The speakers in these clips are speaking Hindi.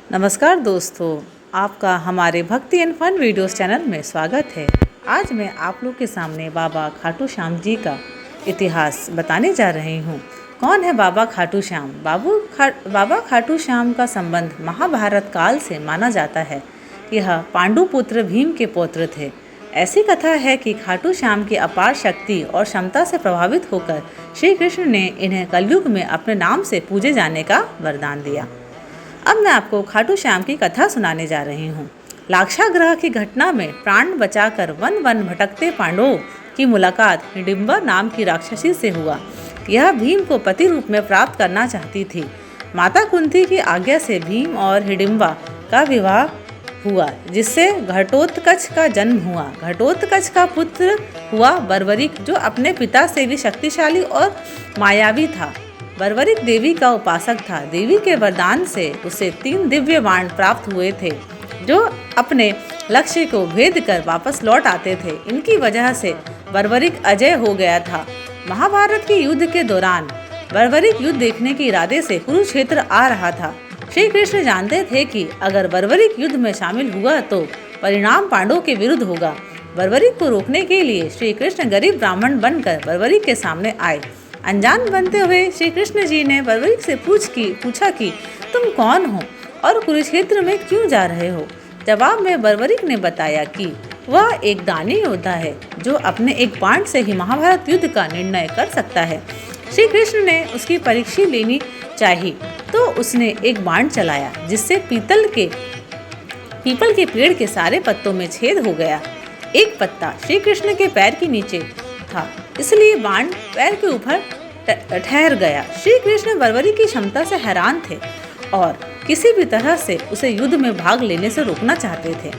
नमस्कार दोस्तों, आपका हमारे भक्ति एंड फन वीडियोस चैनल में स्वागत है। आज मैं आप लोग के सामने बाबा खाटू श्याम जी का इतिहास बताने जा रही हूँ। कौन है बाबा खाटू श्याम? बाबा खाटू श्याम का संबंध महाभारत काल से माना जाता है। यह पांडु पुत्र भीम के पौत्र थे। ऐसी कथा है कि खाटू श्याम की अपार शक्ति और क्षमता से प्रभावित होकर श्री कृष्ण ने इन्हें कलयुग में अपने नाम से पूजे जाने का वरदान दिया। अब मैं आपको खाटू श्याम की कथा सुनाने जा रही हूँ। लाक्षागृह की घटना में प्राण बचाकर वन वन भटकते पांडवों की मुलाकात हिडिंबा नाम की राक्षसी से हुआ। यह भीम को पति रूप में प्राप्त करना चाहती थी। माता कुंती की आज्ञा से भीम और हिडिंबा का विवाह हुआ, जिससे घटोत्कच का जन्म हुआ। घटोत्कच का पुत्र हुआ बर्बरिक, जो अपने पिता से भी शक्तिशाली और मायावी था। बर्बरिक देवी का उपासक था। देवी के वरदान से उसे 3 दिव्य बाण प्राप्त हुए थे, जो अपने लक्ष्य को भेद कर वापस लौट आते थे। इनकी वजह से बर्बरिक अजय हो गया था। महाभारत के युद्ध के दौरान बर्बरिक युद्ध देखने के इरादे से कुरुक्षेत्र आ रहा था। श्री कृष्ण जानते थे कि अगर बर्बरिक युद्ध में शामिल हुआ तो परिणाम पांडवों के विरुद्ध होगा। बर्बरिक को रोकने के लिए श्री कृष्ण गरीब ब्राह्मण बनकर बर्बरिक के सामने आए। अनजान बनते हुए श्री कृष्ण जी ने बर्बरिक से पूछा कि तुम कौन हो और कुरुक्षेत्र में क्यों जा रहे हो। जवाब में बर्बरिक ने बताया कि वह एक दानी योद्धा है, जो अपने एक बाण से ही महाभारत युद्ध का निर्णय कर सकता है। श्री कृष्ण ने उसकी परीक्षा लेनी चाहिए, तो उसने एक बाण चलाया, जिससे पीपल के पेड़ के सारे पत्तों में छेद हो गया। एक पत्ता श्री कृष्ण के पैर के नीचे था, इसलिए बाण पैर के ऊपर ठहर गया। श्री कृष्ण बर्बरिक की क्षमता से हैरान थे और किसी भी तरह से उसे युद्ध में भाग लेने से रोकना चाहते थे।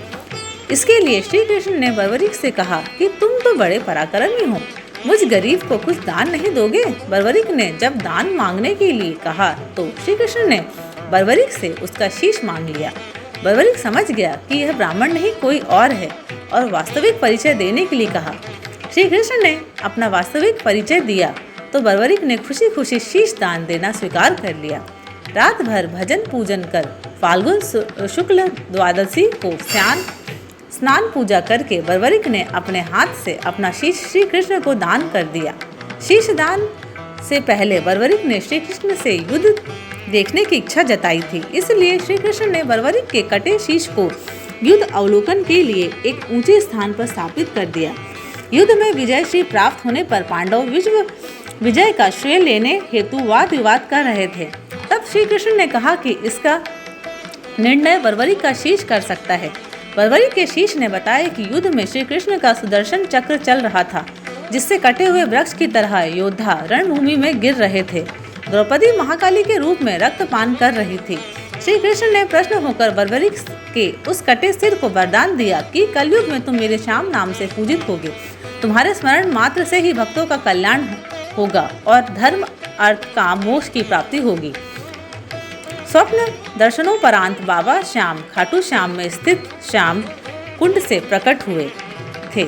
इसके लिए श्री कृष्ण ने बर्बरिक से कहा कि तुम तो बड़े पराक्रमी हो, मुझ गरीब को कुछ दान नहीं दोगे? बर्बरिक ने जब दान मांगने के लिए कहा तो श्री कृष्ण ने बर्बरिक से उसका शीश मांग लिया। बर्बरिक समझ गया कि यह ब्राह्मण नहीं कोई और है और वास्तविक परिचय देने के लिए कहा। श्री कृष्ण ने अपना वास्तविक परिचय दिया तो बर्बरिक ने खुशी खुशी शीश दान देना स्वीकार कर लिया। रात भर भजन पूजन कर फाल्गुन शुक्ल द्वादशी को स्नान पूजा करके बर्बरिक ने अपने हाथ से अपना शीश श्री कृष्ण को दान कर दिया। शीश दान से पहले बर्बरिक ने श्री कृष्ण से युद्ध देखने की इच्छा जताई थी, इसलिए श्री कृष्ण ने बर्बरिक के कटे शीश को युद्ध अवलोकन के लिए एक ऊंचे स्थान पर स्थापित कर दिया। युद्ध में विजय श्री प्राप्त होने पर पांडव विश्व विजय का श्रेय लेने हेतु वाद विवाद कर रहे थे। तब श्री कृष्ण ने कहा कि इसका निर्णय बर्बरिक का शीश कर सकता है। बर्बरिक के शीश ने बताया कि युद्ध में श्री कृष्ण का सुदर्शन चक्र चल रहा था, जिससे कटे हुए वृक्ष की तरह योद्धा रणभूमि में गिर रहे थे। द्रौपदी महाकाली के रूप में रक्तपान कर रही थी। श्री कृष्ण ने प्रश्न होकर बर्बरिक के उस कटे सिर को वरदान दिया कि कलयुग में तुम मेरे श्याम नाम से पूजित होगे। तुम्हारे स्मरण मात्र से ही भक्तों का कल्याण होगा और धर्म, अर्थ, काम, मोक्ष की प्राप्ति होगी। स्वप्न दर्शनोपरांत बाबा श्याम खाटू श्याम में स्थित श्याम कुंड से प्रकट हुए थे।